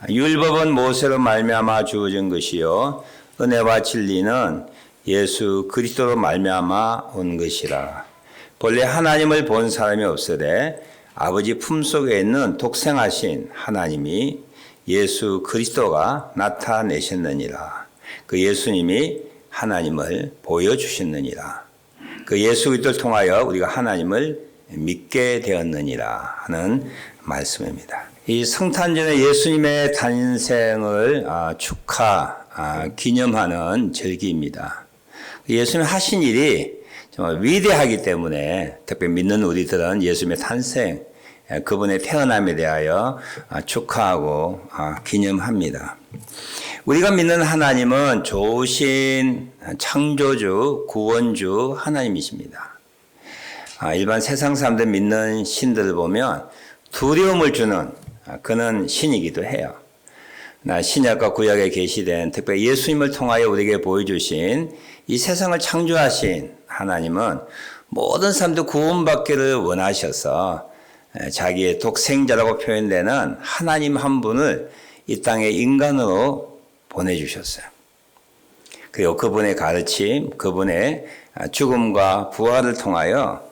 율법은 모세로 말미암아 주어진 것이요 은혜와 진리는 예수 그리스도로 말미암아 온 것이라. 본래 하나님을 본 사람이 없으되 아버지 품속에 있는 독생하신 하나님이 예수 그리스도가 나타내셨느니라. 그 예수님이 하나님을 보여주셨느니라. 그 예수 그리스도를 통하여 우리가 하나님을 믿게 되었느니라 하는 말씀입니다. 이 성탄절에 예수님의 탄생을 기념하는 절기입니다. 예수님 하신 일이 정말 위대하기 때문에 특별히 믿는 우리들은 예수님의 탄생, 그분의 태어남에 대하여 축하하고 기념합니다. 우리가 믿는 하나님은 좋으신 창조주, 구원주 하나님이십니다. 일반 세상 사람들 믿는 신들을 보면 두려움을 주는 그는 신이기도 해요. 신약과 구약에 계시된 특별히 예수님을 통하여 우리에게 보여주신 이 세상을 창조하신 하나님은 모든 사람들 구원받기를 원하셔서 자기의 독생자라고 표현되는 하나님 한 분을 이 땅에 인간으로 보내주셨어요. 그리고 그분의 가르침, 그분의 죽음과 부활을 통하여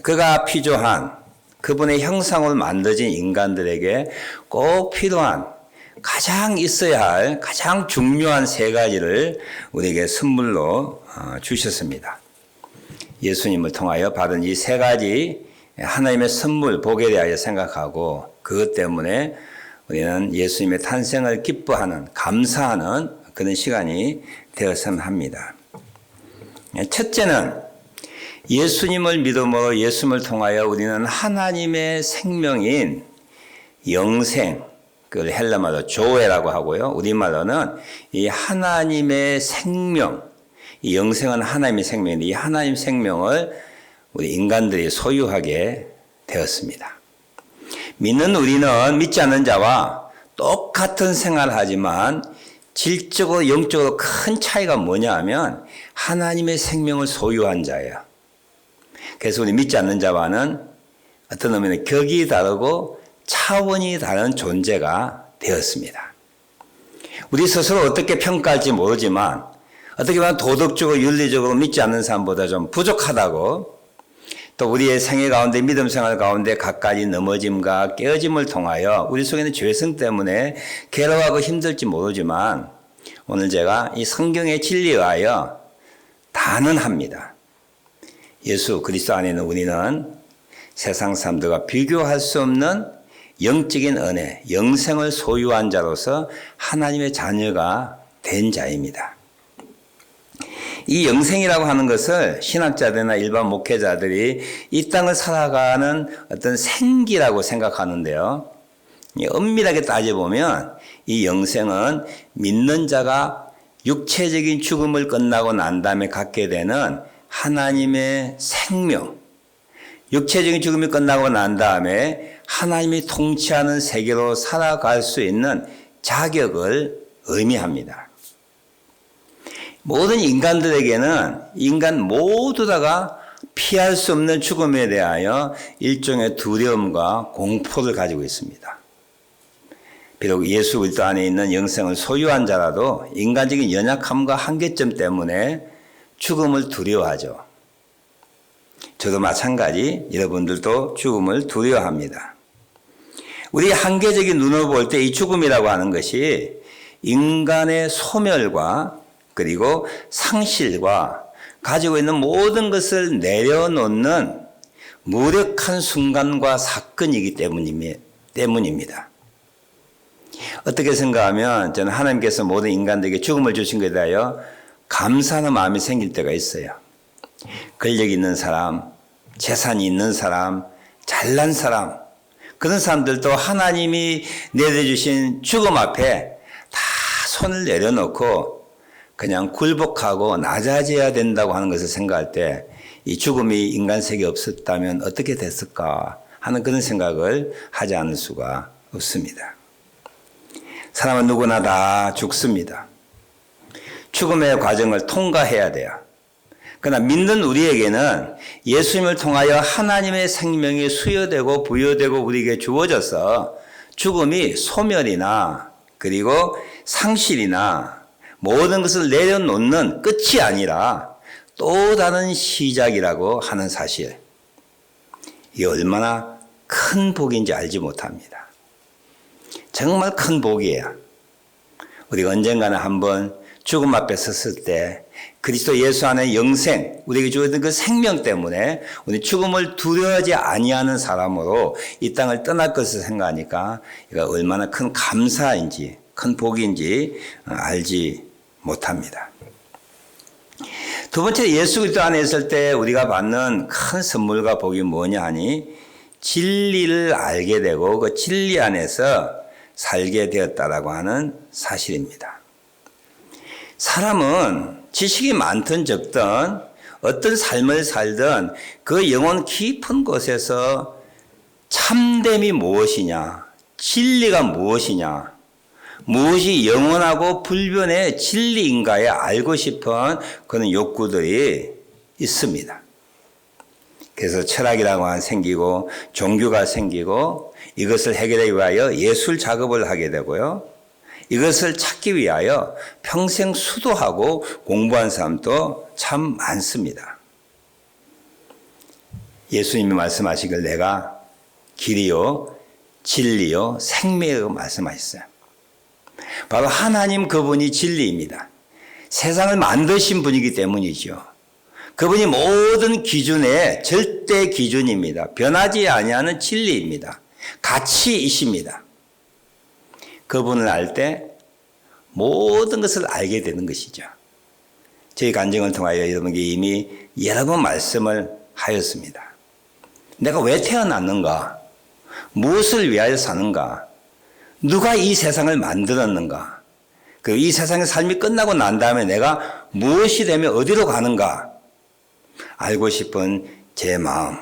그가 필요한 그분의 형상으로 만들어진 인간들에게 꼭 필요한 가장 있어야 할 가장 중요한 세 가지를 우리에게 선물로 주셨습니다. 예수님을 통하여 받은 이 세 가지 하나님의 선물, 복에 대하여 생각하고 그것 때문에 우리는 예수님의 탄생을 기뻐하는, 감사하는 그런 시간이 되었으면 합니다. 첫째는 예수님을 믿음으로 예수님을 통하여 우리는 하나님의 생명인 영생, 그걸 헬라말로 조에라고 하고요. 우리말로는 이 하나님의 생명, 이 영생은 하나님의 생명인데 이 하나님 생명을 우리 인간들이 소유하게 되었습니다. 믿는 우리는 믿지 않는 자와 똑같은 생활을 하지만 질적으로 영적으로 큰 차이가 뭐냐 하면 하나님의 생명을 소유한 자예요. 그래서 우리 믿지 않는 자와는 어떤 의미는 격이 다르고 차원이 다른 존재가 되었습니다. 우리 스스로 어떻게 평가할지 모르지만 어떻게 보면 도덕적으로 윤리적으로 믿지 않는 사람보다 좀 부족하다고 또 우리의 생애 가운데 믿음 생활 가운데 갖가지 넘어짐과 깨어짐을 통하여 우리 속에는 죄성 때문에 괴로워하고 힘들지 모르지만 오늘 제가 이 성경의 진리에 의하여 단언합니다. 예수 그리스도 안에 있는 우리는 세상 사람들과 비교할 수 없는 영적인 은혜, 영생을 소유한 자로서 하나님의 자녀가 된 자입니다. 이 영생이라고 하는 것을 신학자들이나 일반 목회자들이 이 땅을 살아가는 어떤 생기라고 생각하는데요. 엄밀하게 따져보면 이 영생은 믿는 자가 육체적인 죽음을 끝나고 난 다음에 갖게 되는 하나님의 생명, 육체적인 죽음이 끝나고 난 다음에 하나님이 통치하는 세계로 살아갈 수 있는 자격을 의미합니다. 모든 인간들에게는 인간 모두 다가 피할 수 없는 죽음에 대하여 일종의 두려움과 공포를 가지고 있습니다. 비록 예수 그리스도 안에 있는 영생을 소유한 자라도 인간적인 연약함과 한계점 때문에 죽음을 두려워하죠. 저도 마찬가지 여러분들도 죽음을 두려워합니다. 우리 한계적인 눈으로 볼 때 이 죽음이라고 하는 것이 인간의 소멸과 그리고 상실과 가지고 있는 모든 것을 내려놓는 무력한 순간과 사건이기 때문입니다. 어떻게 생각하면 저는 하나님께서 모든 인간들에게 죽음을 주신 것에 대하여 감사하는 마음이 생길 때가 있어요. 권력 있는 사람, 재산이 있는 사람, 잘난 사람, 그런 사람들도 하나님이 내려주신 죽음 앞에 다 손을 내려놓고 그냥 굴복하고 낮아져야 된다고 하는 것을 생각할 때 이 죽음이 인간 세계에 없었다면 어떻게 됐을까 하는 그런 생각을 하지 않을 수가 없습니다. 사람은 누구나 다 죽습니다. 죽음의 과정을 통과해야 돼요. 그러나 믿는 우리에게는 예수님을 통하여 하나님의 생명이 수여되고 부여되고 우리에게 주어져서 죽음이 소멸이나 그리고 상실이나 모든 것을 내려놓는 끝이 아니라 또 다른 시작이라고 하는 사실. 이게 얼마나 큰 복인지 알지 못합니다. 정말 큰 복이에요. 우리가 언젠가는 한번 죽음 앞에 섰을 때 그리스도 예수 안에 영생, 우리에게 주어진 그 생명 때문에 우리 죽음을 두려워하지 아니하는 사람으로 이 땅을 떠날 것을 생각하니까 이가 얼마나 큰 감사인지, 큰 복인지 알지 못합니다. 두 번째, 예수 그리스도 안에 있을 때 우리가 받는 큰 선물과 복이 뭐냐 하니 진리를 알게 되고 그 진리 안에서 살게 되었다라고 하는 사실입니다. 사람은 지식이 많든 적든 어떤 삶을 살든 그 영혼 깊은 곳에서 참됨이 무엇이냐, 진리가 무엇이냐, 무엇이 영원하고 불변의 진리인가에 알고 싶은 그런 욕구들이 있습니다. 그래서 철학이라고 하는 생기고 종교가 생기고 이것을 해결하기 위하여 예술 작업을 하게 되고요. 이것을 찾기 위하여 평생 수도하고 공부한 사람도 참 많습니다. 예수님이 말씀하시길 내가 길이요 진리요 생명이라고 말씀하셨어요. 바로 하나님 그분이 진리입니다. 세상을 만드신 분이기 때문이죠. 그분이 모든 기준의 절대 기준입니다. 변하지 아니하는 진리입니다. 가치이십니다. 그분을 알 때 모든 것을 알게 되는 것이죠. 저희 간증을 통하여 여러분께 이미 여러 번 말씀을 하였습니다. 내가 왜 태어났는가? 무엇을 위하여 사는가? 누가 이 세상을 만들었는가? 이 세상의 삶이 끝나고 난 다음에 내가 무엇이 되면 어디로 가는가? 알고 싶은 제 마음.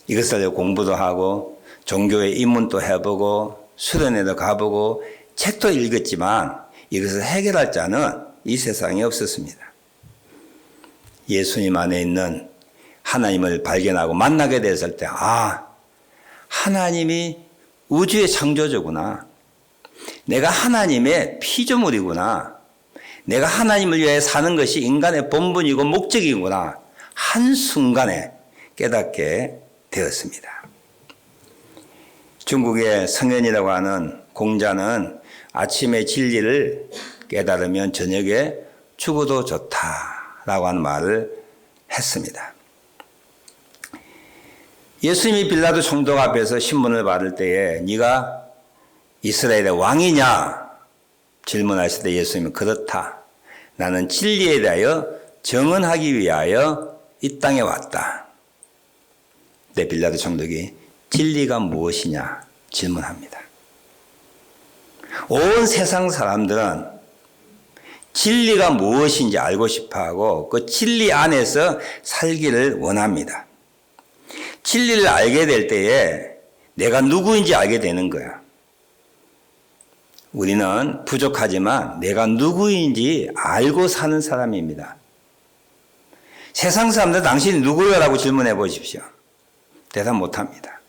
이것을 공부도 하고 종교에 입문도 해보고 수련회도 가보고 책도 읽었지만 이것을 해결할 자는 이 세상에 없었습니다. 예수님 안에 있는 하나님을 발견하고 만나게 됐을 때 하나님이 우주의 창조주구나. 내가 하나님의 피조물이구나. 내가 하나님을 위해 사는 것이 인간의 본분이고 목적이구나. 한순간에 깨닫게 되었습니다. 중국의 성현이라고 하는 공자는 아침에 진리를 깨달으면 저녁에 죽어도 좋다라고 하는 말을 했습니다. 예수님이 빌라도 총독 앞에서 신문을 받을 때에 네가 이스라엘의 왕이냐 질문하실 때 예수님은 그렇다. 나는 진리에 대하여 정언하기 위하여 이 땅에 왔다. 네, 빌라도 총독이 진리가 무엇이냐 질문합니다. 온 세상 사람들은 진리가 무엇인지 알고 싶어하고 그 진리 안에서 살기를 원합니다. 진리를 알게 될 때에 내가 누구인지 알게 되는 거야. 우리는 부족하지만 내가 누구인지 알고 사는 사람입니다. 세상 사람들 당신이 누구야라고 질문해 보십시오. 대답 못합니다.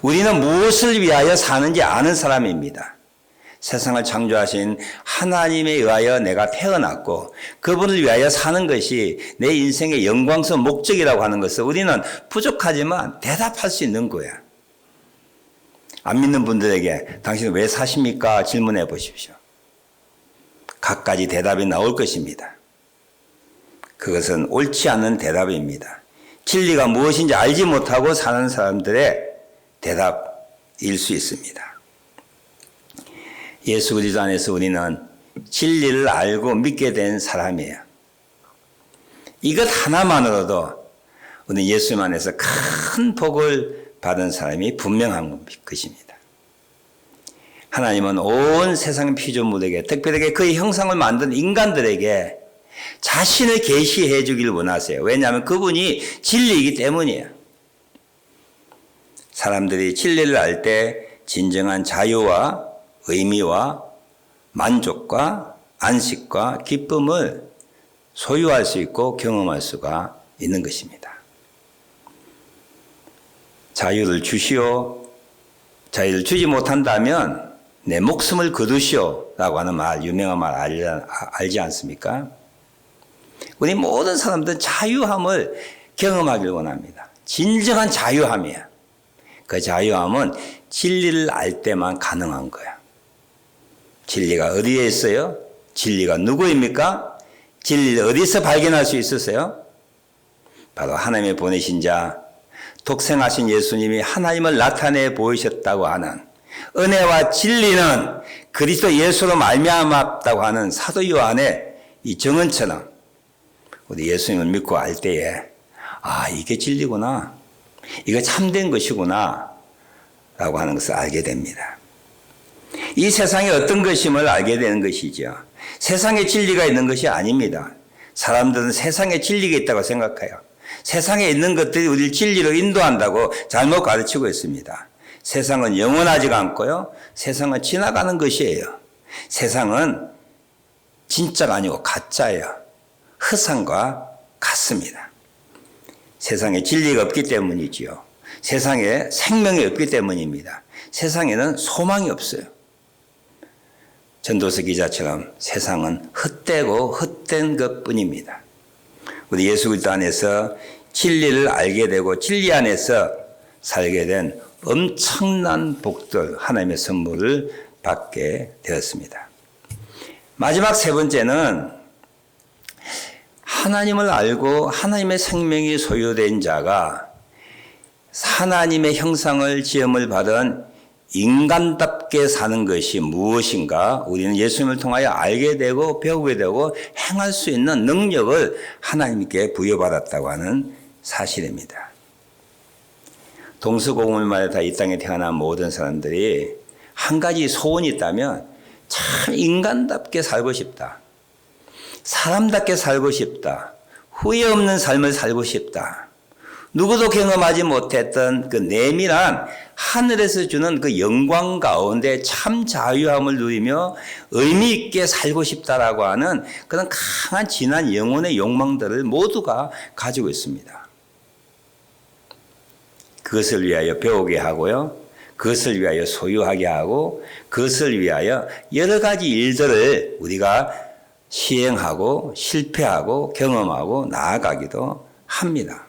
우리는 무엇을 위하여 사는지 아는 사람입니다. 세상을 창조하신 하나님에 의하여 내가 태어났고 그분을 위하여 사는 것이 내 인생의 영광스러운 목적이라고 하는 것을 우리는 부족하지만 대답할 수 있는 거야. 안 믿는 분들에게 당신은 왜 사십니까? 질문해 보십시오. 갖가지 대답이 나올 것입니다. 그것은 옳지 않은 대답입니다. 진리가 무엇인지 알지 못하고 사는 사람들의 대답일 수 있습니다. 예수 그리스도 안에서 우리는 진리를 알고 믿게 된 사람이에요. 이것 하나만으로도 우리 예수님 안에서 큰 복을 받은 사람이 분명한 것입니다. 하나님은 온 세상 피조물에게 특별하게 그의 형상을 만든 인간들에게 자신을 계시해 주길 원하세요. 왜냐하면 그분이 진리이기 때문이에요. 사람들이 진리를 알 때 진정한 자유와 의미와 만족과 안식과 기쁨을 소유할 수 있고 경험할 수가 있는 것입니다. 자유를 주시오. 자유를 주지 못한다면 내 목숨을 거두시오라고 하는 말, 유명한 말 알지 않습니까? 우리 모든 사람들은 자유함을 경험하길 원합니다. 진정한 자유함이야. 그 자유함은 진리를 알 때만 가능한 거야. 진리가 어디에 있어요? 진리가 누구입니까? 진리를 어디서 발견할 수 있으세요? 바로 하나님의 보내신 자, 독생하신 예수님이 하나님을 나타내 보이셨다고 하는 은혜와 진리는 그리스도 예수로 말미암았다고 하는 사도 요한의 이 증언처럼 우리 예수님을 믿고 알 때에 이게 진리구나, 이게 참된 것이구나 라고 하는 것을 알게 됩니다. 이 세상에 어떤 것임을 알게 되는 것이죠. 세상에 진리가 있는 것이 아닙니다. 사람들은 세상에 진리가 있다고 생각해요. 세상에 있는 것들이 우리를 진리로 인도한다고 잘못 가르치고 있습니다. 세상은 영원하지가 않고요. 세상은 지나가는 것이에요. 세상은 진짜가 아니고 가짜예요. 허상과 같습니다. 세상에 진리가 없기 때문이지요. 세상에 생명이 없기 때문입니다. 세상에는 소망이 없어요. 전도서 기자처럼 세상은 헛되고 헛된 것뿐입니다. 우리 예수 그리스도 안에서 진리를 알게 되고 진리 안에서 살게 된 엄청난 복들, 하나님의 선물을 받게 되었습니다. 마지막 세 번째는 하나님을 알고 하나님의 생명이 소유된 자가 하나님의 형상을 지음을 받은 인간답게 사는 것이 무엇인가 우리는 예수님을 통하여 알게 되고 배우게 되고 행할 수 있는 능력을 하나님께 부여받았다고 하는 사실입니다. 동서고금을 다 이 땅에 태어난 모든 사람들이 한 가지 소원이 있다면 참 인간답게 살고 싶다. 사람답게 살고 싶다. 후회 없는 삶을 살고 싶다. 누구도 경험하지 못했던 그 내밀한 하늘에서 주는 그 영광 가운데 참 자유함을 누리며 의미 있게 살고 싶다라고 하는 그런 강한 진한 영혼의 욕망들을 모두가 가지고 있습니다. 그것을 위하여 배우게 하고요. 그것을 위하여 소유하게 하고 그것을 위하여 여러 가지 일들을 우리가 시행하고 실패하고 경험하고 나아가기도 합니다.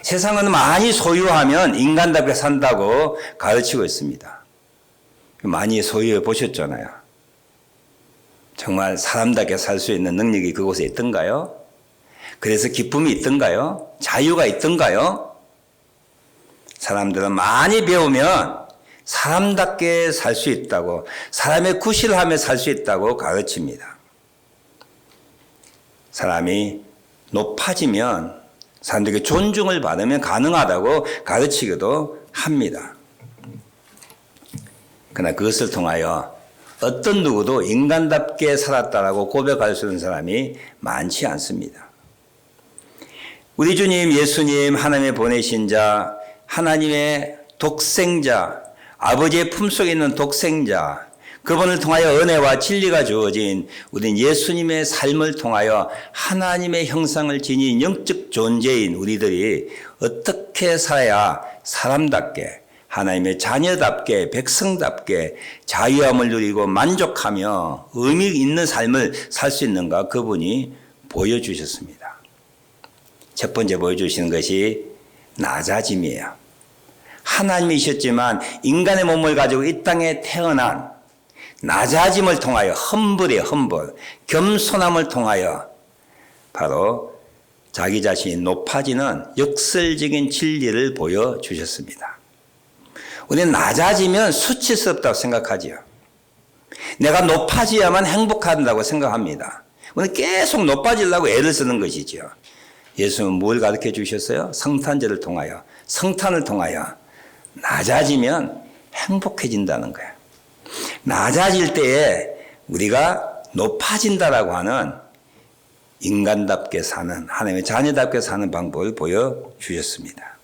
세상은 많이 소유하면 인간답게 산다고 가르치고 있습니다. 많이 소유해 보셨잖아요. 정말 사람답게 살 수 있는 능력이 그곳에 있던가요? 그래서 기쁨이 있던가요? 자유가 있던가요? 사람들은 많이 배우면 사람답게 살 수 있다고, 사람의 구실을 하며 살 수 있다고 가르칩니다. 사람이 높아지면 사람들에게 존중을 받으면 가능하다고 가르치기도 합니다. 그러나 그것을 통하여 어떤 누구도 인간답게 살았다라고 고백할 수 있는 사람이 많지 않습니다. 우리 주님 예수님 하나님의 보내신 자, 하나님의 독생자, 아버지의 품속에 있는 독생자, 그분을 통하여 은혜와 진리가 주어진 우린 예수님의 삶을 통하여 하나님의 형상을 지닌 영적 존재인 우리들이 어떻게 살아야 사람답게, 하나님의 자녀답게, 백성답게 자유함을 누리고 만족하며 의미 있는 삶을 살 수 있는가 그분이 보여주셨습니다. 첫 번째 보여주시는 것이 낮아짐이에요. 하나님이셨지만 인간의 몸을 가지고 이 땅에 태어난 낮아짐을 통하여 험불, 겸손함을 통하여 바로 자기 자신이 높아지는 역설적인 진리를 보여주셨습니다. 우리는 낮아지면 수치스럽다고 생각하지요. 내가 높아져야만 행복한다고 생각합니다. 우리는 계속 높아지려고 애를 쓰는 것이죠. 예수는 뭘 가르쳐 주셨어요? 성탄절을 통하여, 성탄을 통하여 낮아지면 행복해진다는 거예요. 낮아질 때에 우리가 높아진다라고 하는 인간답게 사는, 하나님의 자녀답게 사는 방법을 보여주셨습니다.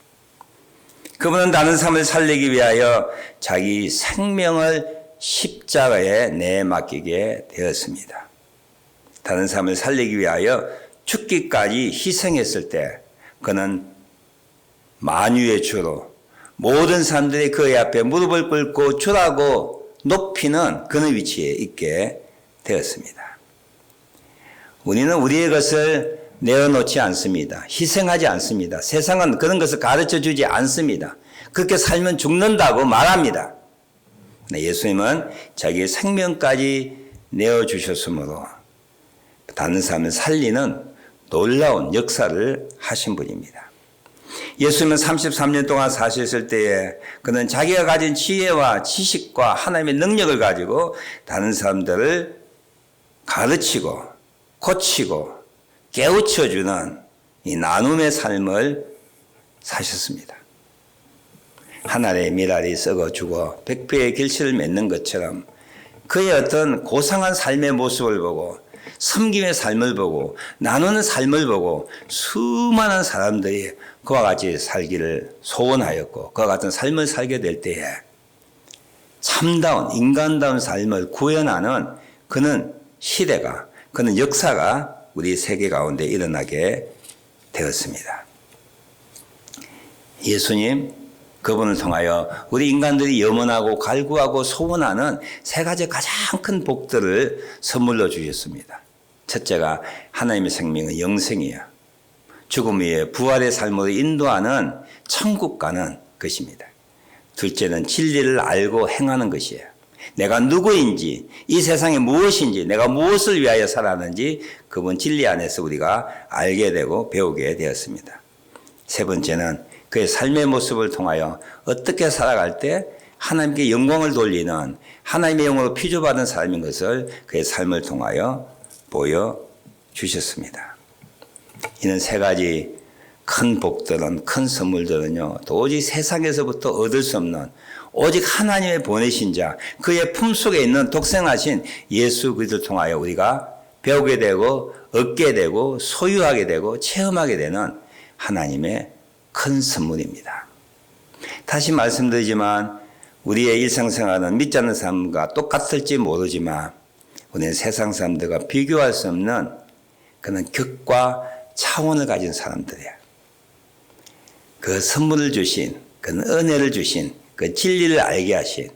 그분은 다른 삶을 살리기 위하여 자기 생명을 십자가에 내맡기게 되었습니다. 다른 삶을 살리기 위하여 죽기까지 희생했을 때 그는 만유의 주로 모든 사람들이 그의 앞에 무릎을 꿇고 주라고 높이는 그런 위치에 있게 되었습니다. 우리는 우리의 것을 내어놓지 않습니다. 희생하지 않습니다. 세상은 그런 것을 가르쳐 주지 않습니다. 그렇게 살면 죽는다고 말합니다. 예수님은 자기의 생명까지 내어주셨으므로 다른 사람을 살리는 놀라운 역사를 하신 분입니다. 예수님은 33년 동안 사셨을 때에 그는 자기가 가진 지혜와 지식과 하나님의 능력을 가지고 다른 사람들을 가르치고 고치고 깨우쳐주는 이 나눔의 삶을 사셨습니다. 하늘의 밀알이 썩어 죽어 백배의 길치를 맺는 것처럼 그의 어떤 고상한 삶의 모습을 보고 섬김의 삶을 보고 나누는 삶을 보고 수많은 사람들이 그와 같이 살기를 소원하였고 그와 같은 삶을 살게 될 때에 참다운 인간다운 삶을 구현하는 그는 시대가 그는 역사가 우리 세계 가운데 일어나게 되었습니다. 예수님 그분을 통하여 우리 인간들이 염원하고 갈구하고 소원하는 세 가지 가장 큰 복들을 선물로 주셨습니다. 첫째가 하나님의 생명은 영생이에요. 죽음 위에 부활의 삶으로 인도하는 천국 가는 것입니다. 둘째는 진리를 알고 행하는 것이에요. 내가 누구인지, 이 세상에 무엇인지, 내가 무엇을 위하여 살았는지 그분 진리 안에서 우리가 알게 되고 배우게 되었습니다. 세 번째는 그의 삶의 모습을 통하여 어떻게 살아갈 때 하나님께 영광을 돌리는 하나님의 영으로 피조받은 삶인 것을 그의 삶을 통하여 보여주셨습니다. 이는 세 가지 큰 복들은, 큰 선물들은요, 도저히 세상에서부터 얻을 수 없는 오직 하나님의 보내신 자, 그의 품속에 있는 독생하신 예수 그리스도를 통하여 우리가 배우게 되고 얻게 되고 소유하게 되고 체험하게 되는 하나님의 큰 선물입니다. 다시 말씀드리지만 우리의 일상생활은 믿지 않는 사람과 똑같을지 모르지만 우리는 세상 사람들과 비교할 수 없는 그런 격과 차원을 가진 사람들이에요. 그 선물을 주신, 그 은혜를 주신, 그 진리를 알게 하신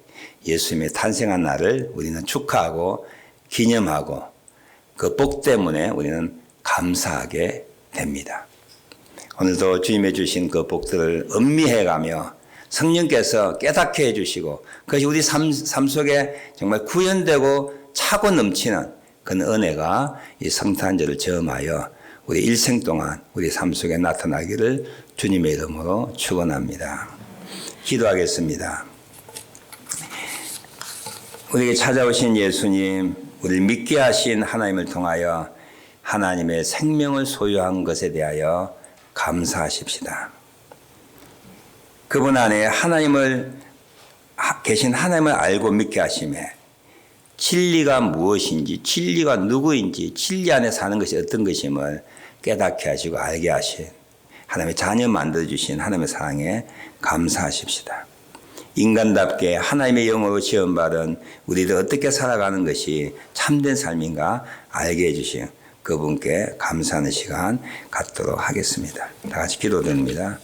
예수님의 탄생한 날을 우리는 축하하고 기념하고 그 복 때문에 우리는 감사하게 됩니다. 오늘도 주님의 주신 그 복들을 음미해가며 성령께서 깨닫게 해주시고 그것이 우리 삶 속에 정말 구현되고 차고 넘치는 그런 은혜가 이 성탄절을 저음하여 우리 일생 동안 우리 삶 속에 나타나기를 주님의 이름으로 축원합니다. 기도하겠습니다. 우리에게 찾아오신 예수님, 우리를 믿게 하신 하나님을 통하여 하나님의 생명을 소유한 것에 대하여 감사하십시다. 그분 안에 계신 하나님을 알고 믿게 하심에 진리가 무엇인지, 진리가 누구인지, 진리 안에 사는 것이 어떤 것임을 깨닫게 하시고 알게 하신 하나님의 자녀 만들어주신 하나님의 사랑에 감사하십시다. 인간답게 하나님의 영으로 지원받은 우리들 어떻게 살아가는 것이 참된 삶인가 알게 해주신 그분께 감사하는 시간 갖도록 하겠습니다. 다 같이 기도드립니다.